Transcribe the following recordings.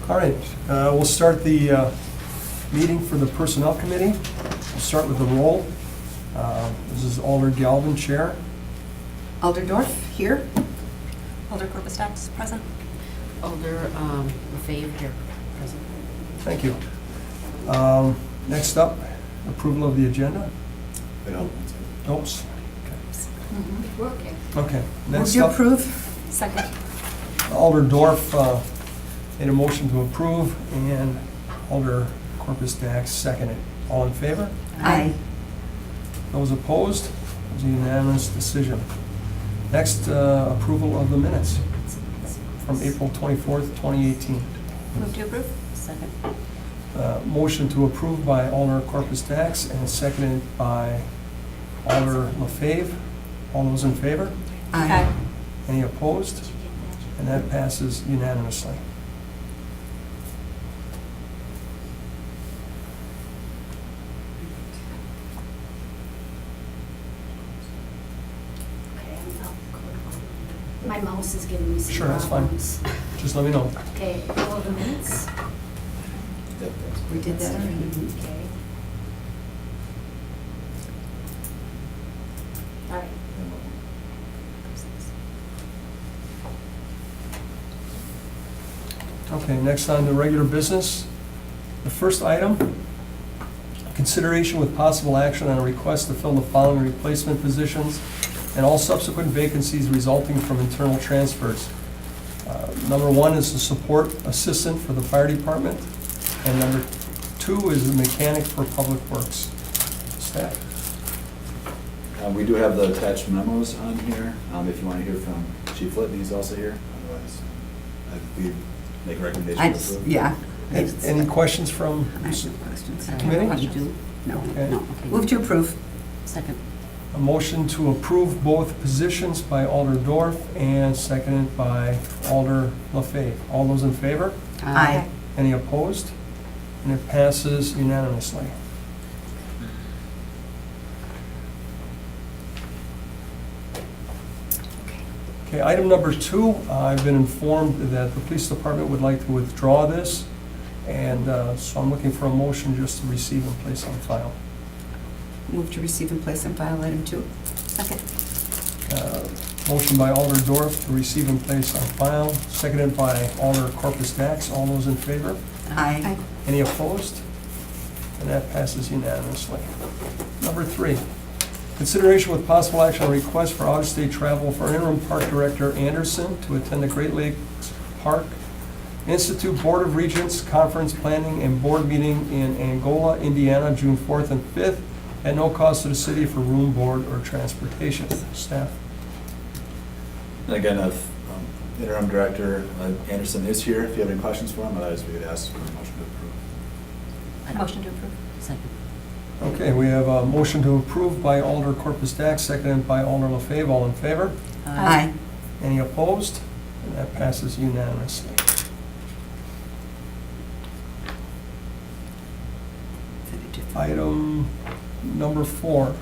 All right, we'll start the meeting for the Personnel Committee. We'll start with the roll. This is Alder Galvin, Chair. Alder Dorf, here. Alder Corpus Dax, present. Alder LaFave here, present. Thank you. Next up, approval of the agenda. Oops. We're okay. Okay. Move Next to up, approve. Second. Alder Dorf made a motion to approve, and Alder Corpus Dax seconded. All in favor? Aye. Those opposed? It was a unanimous decision. Next, approval of the minutes from April 24th, 2018. Move to approve. Second. Motion to approve by Alder Corpus Dax and seconded by Alder LaFave. All those in favor? Aye. Any opposed? And that passes unanimously. Okay, my mouse is giving me some Sure, that's fine. problems. Just let me know. Okay, all the minutes? We did that already. Okay. All right. Okay, next on the regular business. The first item, consideration with possible action on a request to fill the following replacement positions and all subsequent vacancies resulting from internal transfers. Number one is the support assistant for the fire department, and number two is the mechanic for public works. Staff? We do have the attached memos on here, if you want to hear from Chief Litton, he's also here. Otherwise, I think we make a recommendation I to just, approve. yeah. Any questions from? I have no questions. Committee? You do? No. Okay. No, okay. Move to approve. Second. A motion to approve both positions by Alder Dorf and seconded by Alder LaFave. All those in favor? Aye. Any opposed? And it passes unanimously. Okay, item number two, I've been informed that the police department would like to withdraw this, and so I'm looking for a motion just to receive and place on file. Move to receive and place on file item 2. Second. Motion by Alder Dorf to receive and place on file, seconded by Alder Corpus Dax. All those in favor? Aye. Any opposed? And that passes unanimously. Number three, consideration with possible action on request for out-of-state travel for interim park director Anderson to attend the Great Lakes Park Institute Board of Regents Conference Planning and Board Meeting in Angola, Indiana, June 4th and 5th, at no cost to the city for room, board, or transportation. Staff? And again, if interim director Anderson is here, if you have any questions for him, otherwise we would ask for a motion to approve. Motion to approve. Second. Okay, we have a motion to approve by Alder Corpus Dax, seconded by Alder LaFave. All in favor? Aye. Any opposed? And that passes unanimously. Item number 4,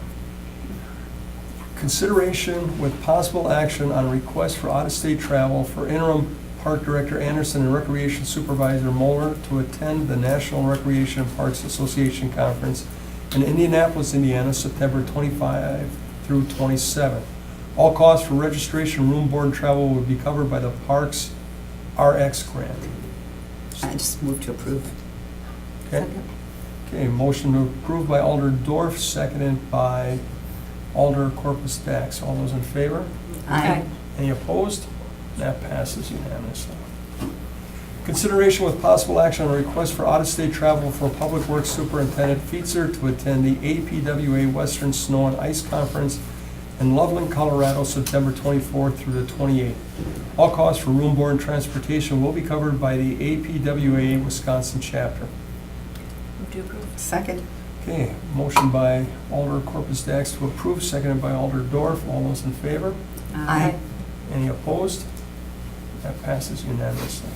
consideration with possible action on request for out-of-state travel for interim park director Anderson and recreation supervisor Moeller to attend the National Recreation and Parks Association Conference in Indianapolis, Indiana, September 25 through 27. All costs for registration, room, board, and travel would be covered by the Parks RX grant. I just move to approve. Okay? Okay, motion to approve by Alder Dorf, seconded by Alder Corpus Dax. All those in favor? Aye. Any opposed? That passes unanimously. Consideration with possible action on a request for out-of-state travel for Public Works Superintendent Feetzer to attend the APWA Western Snow and Ice Conference in Loveland, Colorado, September 24th through the 28th. All costs for room, board, and transportation will be covered by the APWA Wisconsin chapter. Move to approve. Second. Okay, motion by Alder Corpus Dax to approve, seconded by Alder Dorf. All those in favor? Aye. Any opposed? That passes unanimously.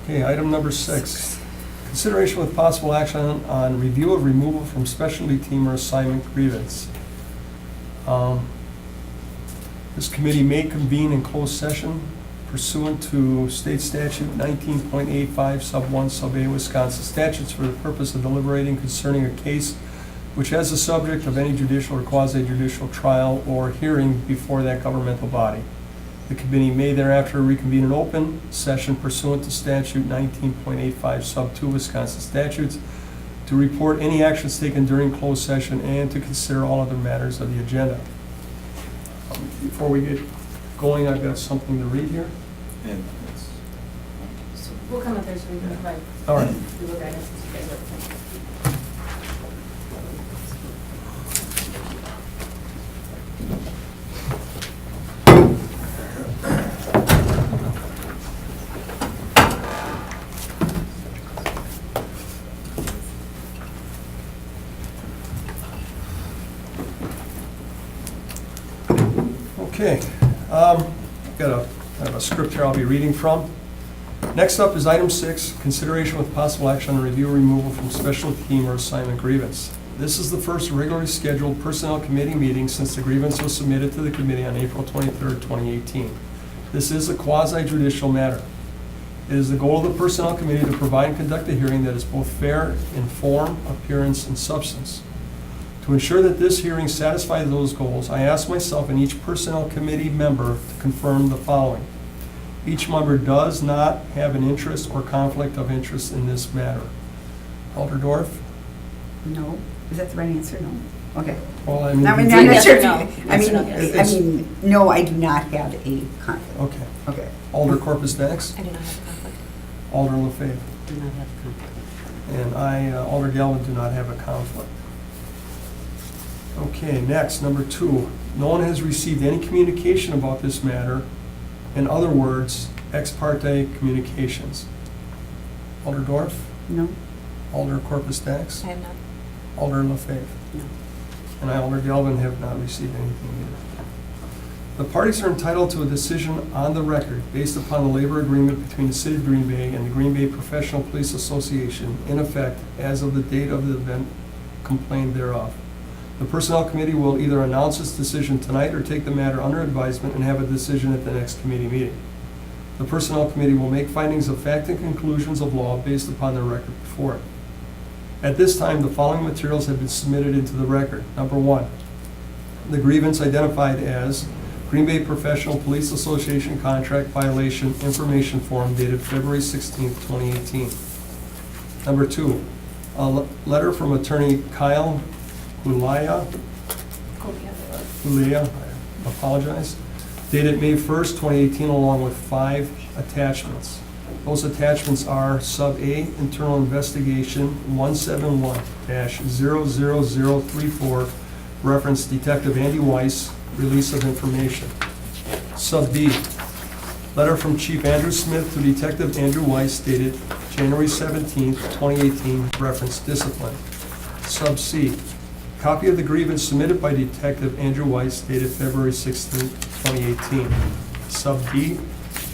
Okay, item number 6. Consideration with possible action on review of removal from specialty team or assignment grievance. This committee may convene in closed session pursuant to State Statute 19.85 Sub 1 Sub A Wisconsin statutes for the purpose of deliberating concerning a case which has the subject of any judicial or quasi-judicial trial or hearing before that governmental body. The committee may thereafter reconvene in open session pursuant to statute 19.85 Sub 2 Wisconsin statutes to report any actions taken during closed session and to consider all other matters of the agenda. Before we get going, I've got something to read here. And that's- So we'll come up there so we can, like, All right. we look at it. so you guys are- Okay, I've got a kind of a script here I'll be reading from. Next up is item 6, consideration with possible action on review or removal from special team or assignment grievance. This is the first regularly scheduled personnel committee meeting since the grievance was submitted to the committee on April 23rd, 2018. This is a quasi-judicial matter. It is the goal of the personnel committee to provide and conduct a hearing that is both fair in form, appearance, and substance. To ensure that this hearing satisfies those goals, I ask myself and each personnel committee member to confirm the following. Each member does not have an interest or conflict of interest in this matter. Alder Dorf? No. Is that the right answer? No. Okay. Well, I I'm not mean, Yes sure. or no? I Yes or no, mean, yes. no, I do not have a conflict. okay. Okay. Alder Corpus Dax? I do not have a conflict. Alder LaFave? Do not have conflict. And I, Alder Galvin, do not have a conflict. Okay, next, number 2. No one has received any communication about this matter. In other words, ex parte communications. Alder Dorf? No. Alder Corpus Dax? I have not. Alder LaFave? No. And I, Alder Galvin, have not received anything either. The parties are entitled to a decision on the record based upon the labor agreement between the City of Green Bay and the Green Bay Professional Police Association in effect as of the date of the event complained thereof. The Personnel Committee will either announce its decision tonight or take the matter under advisement and have a decision at the next committee meeting. The Personnel Committee will make findings of fact and conclusions of law based upon the record before it. At this time, the following materials have been submitted into the record. Number 1, the grievance identified as Green Bay Professional Police Association Contract Violation Information Form dated February 16, 2018. Number 2, a letter from Attorney Kyle Hulaya, I apologize, dated May 1st, 2018, along with 5 attachments. Those attachments are Sub A, Internal Investigation 171-00034, reference Detective Andy Weiss, release of information. Sub B, letter from Chief Andrew Smith to Detective Andrew Weiss dated January 17th, 2018, reference discipline. Sub C, copy of the grievance submitted by Detective Andrew Weiss dated February 16, 2018. Sub D,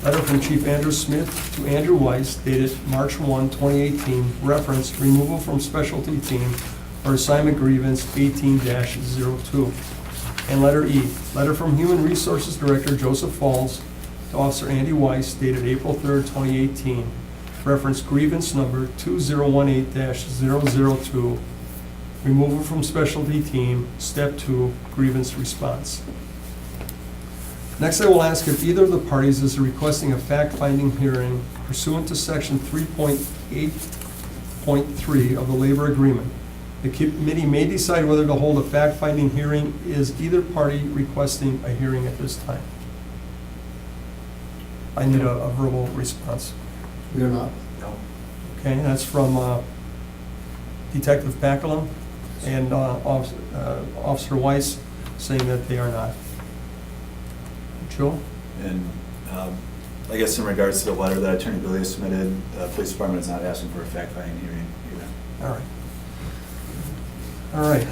letter from Chief Andrew Smith to Andrew Weiss dated March 1, 2018, reference removal from specialty team or assignment grievance 18-02. And letter E, letter from Human Resources Director Joseph Falls to Officer Andy Weiss dated April 3, 2018, reference grievance number 2018-002, removal from specialty team, step 2, grievance response. Next, I will ask if either of the parties is requesting a fact-finding hearing pursuant to section 3.8.3 of the labor agreement. The committee may decide whether to hold a fact-finding hearing. Is either party requesting a hearing at this time? I need a verbal response. We are not. Okay, that's from Detective Bacala and Officer Weiss saying that they are not. Joe? And I guess in regards to the letter that Attorney Billy has submitted, the police department is not asking for a fact-finding hearing either. All right. All right.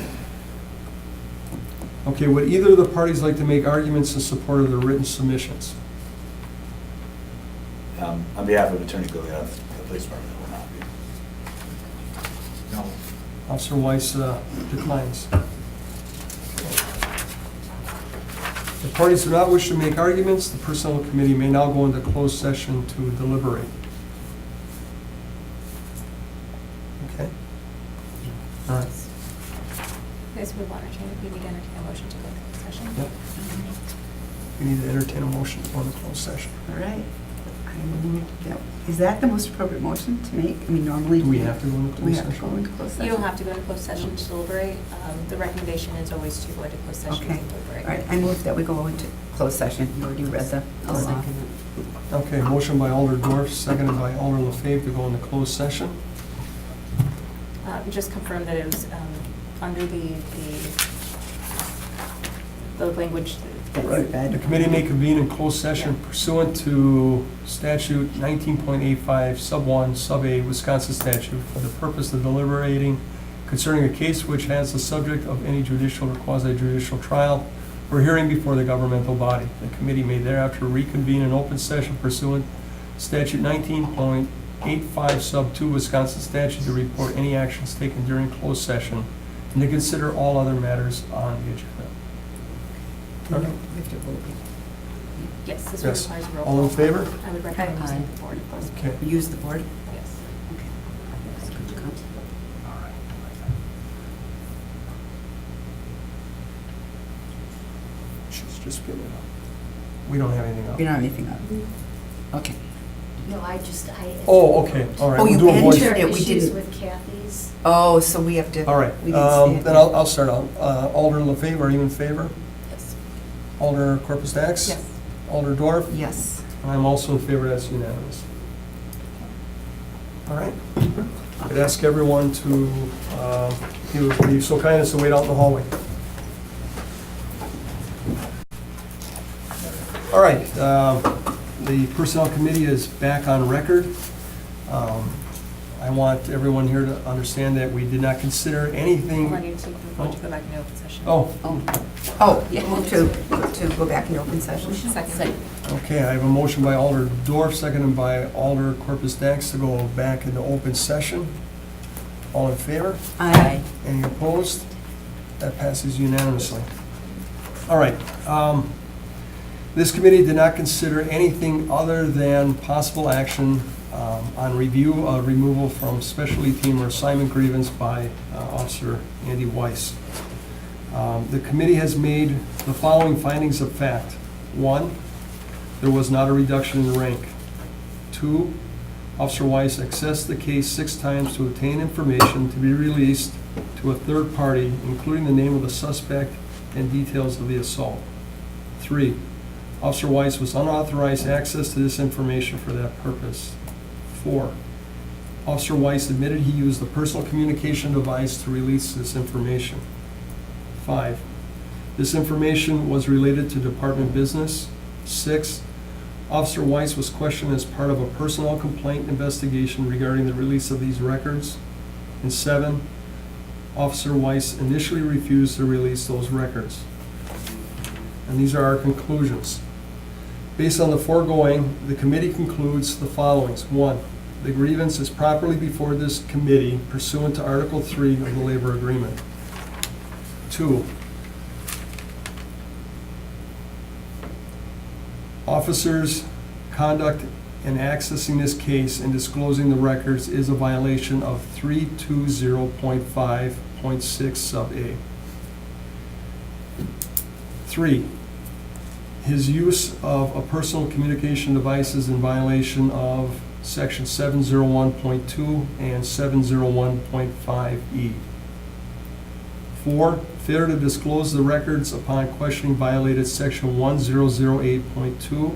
Okay, would either of the parties like to make arguments in support of the written submissions? On behalf of Attorney Billy, the police department will not be. No. Officer Weiss declines. If parties do not wish to make arguments, the Personnel Committee may now go into closed session to deliberate. Okay? All right. Guys, we want to, we need to entertain a motion to go into closed session. Yep. We need to entertain a motion to go into closed session. All right. I move that- Is that the most appropriate motion to make? I mean, normally. Do we have to go into We closed have to go session? into closed session? You don't have to go into closed session to deliberate. The recommendation is always to go into closed session to Okay. deliberate. All right, I move that we go into closed session. You already read the I'll law. second it. Okay, motion by Alder Dorf, seconded by Alder LaFave to go into closed session. Just confirm that it was under the language. That's bad. The committee may convene in closed session pursuant to statute 19.85, sub 1, sub A, Wisconsin statute, for the purpose of deliberating concerning a case which has the subject of any judicial or quasi-judicial trial or hearing before the governmental body. The committee may thereafter reconvene in open session pursuant statute 19.85, sub 2, Wisconsin statute, to report any actions taken during closed session and to consider all other matters on the agenda. We have to vote. Yes, this Yes. requires a roll All in call. favor? I would recommend using Aye. the board. Okay. Use the board? Yes. Okay. She's just giving it up. We don't have anything up. You don't have anything up? Okay. No, I just, I. Oh, okay, all right. Oh, we'll you do a voice- entered it, we Issues didn't. with Kathy's. Oh, so we have to. All right, We didn't see it. then I'll start out. Alder LaFave, are you in favor? Yes. Alder Corpus Dax? Yes. Alder Dorf? Yes. And I'm also in favor, that's unanimous. All right. I'd ask everyone to, you would be so kind as to wait out in the hallway. All right, the Personnel Committee is back on record. I want everyone here to understand that we did not consider anything. Hold on, you need to vote to go back into open session. Oh, Oh, move to go back into open session? Second. okay, I have a motion by Alder Dorf, seconded by Alder Corpus Dax to go back into open session. All in favor? Aye. Any opposed? That passes unanimously. All right. This committee did not consider anything other than possible action on review of removal from specialty team or assignment grievance by Officer Andy Weiss. The committee has made the following findings of fact. 1, there was not a reduction in rank. 2, Officer Weiss accessed the case 6 times to obtain information to be released to a third party, including the name of the suspect and details of the assault. 3, Officer Weiss was unauthorized access to this information for that purpose. 4, Officer Weiss admitted he used a personal communication device to release this information. 5, this information was related to department business. 6, Officer Weiss was questioned as part of a personnel complaint investigation regarding the release of these records. And 7, Officer Weiss initially refused to release those records. And these are our conclusions. Based on the foregoing, the committee concludes the following. 1, the grievance is properly before this committee pursuant to Article 3 of the labor agreement. 2, officers' conduct in accessing this case and disclosing the records is a violation of 320.5.6 sub A. 3, his use of a personal communication device is in violation of section 701.2 and 701.5E. 4, failure to disclose the records upon questioning violated section 1008.2.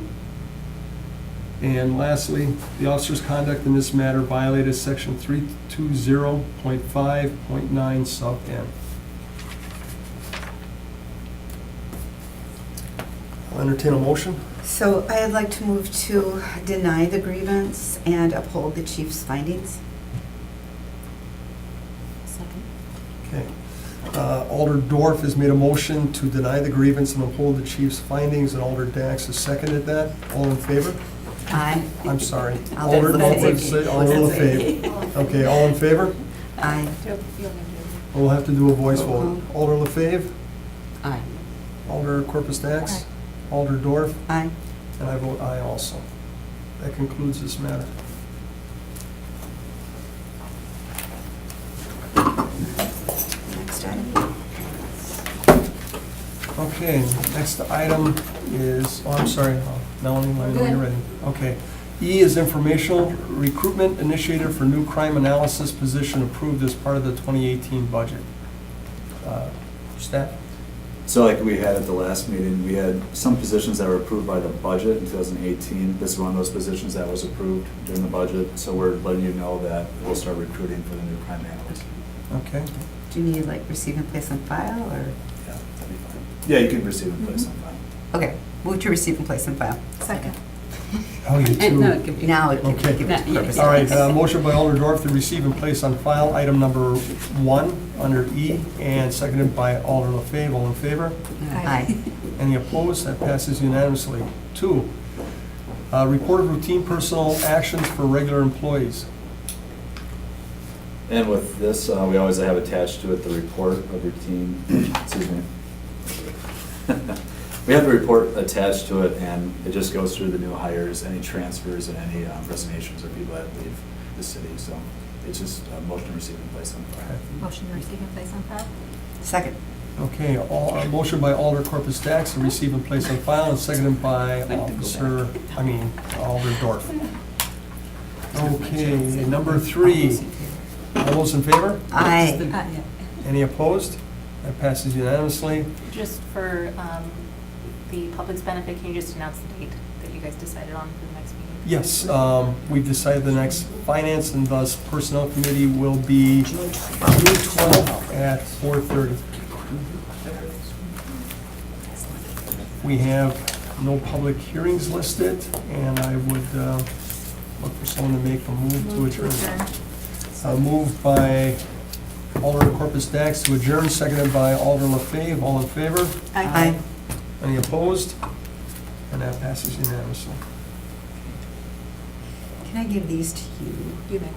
And lastly, the officer's conduct in this matter violated section 320.5.9 sub N. I'll entertain a motion. So I'd like to move to deny the grievance and uphold the chief's findings. Second. Okay. Alder Dorf has made a motion to deny the grievance and uphold the chief's findings, and Alder Dax has seconded that. All in favor? Aye. I'm sorry. Alder LaFave. Alder LaFave. Okay, all in favor? Aye. We'll have to do a voice vote. Alder LaFave? Aye. Alder Corpus Dax? Aye. Alder Dorf, Aye. and I vote aye also. That concludes this matter. Next item. Okay, next item is, oh, I'm sorry, Melanie, let me know when you're ready. Okay. E is informational recruitment initiative for new crime analysis position approved as part of the 2018 budget. Staff? So like we had at the last meeting, we had some positions that were approved by the budget in 2018. This is one of those positions that was approved during the budget, so we're letting you know that we'll start recruiting for the new crime analyst. Okay. Do you need like receive and place on file, or? Yeah, that'd be fine. Yeah, you can receive and place on file. Okay, move to receive and place on file. Second. Oh, you And no, two. it could be. Now, it Okay. give it to Yeah. purpose. All right, motion by Alder Dorf to receive and place on file item number 1 under E, and seconded by Alder LaFave. All in favor? Aye. Any opposed? That passes unanimously. 2, report of routine personal actions for regular employees. And with this, we always have attached to it the report of routine, excuse me. We have the report attached to it, and it just goes through the new hires, any transfers, and any resignations or people that leave the city. So it's just a motion to receive and place on file. Motion to receive and place on file? Second. Okay, motion by Alder Corpus Dax to receive and place on file, and seconded by Alder Dorf. Okay, number 3, all those in favor? Aye. Any opposed? That passes unanimously. Just for the public's benefit, can you just announce the date that you guys decided on for the next meeting? Yes, we've decided the next Finance and thus Personnel Committee will be June 12th at 4:30. We have no public hearings listed, and I would look for someone to make a move to adjourn. Moved by Alder Corpus Dax to adjourn, seconded by Alder LaFave. All in favor? Aye. Any opposed? And that passes unanimously. Can I give these to you? You may.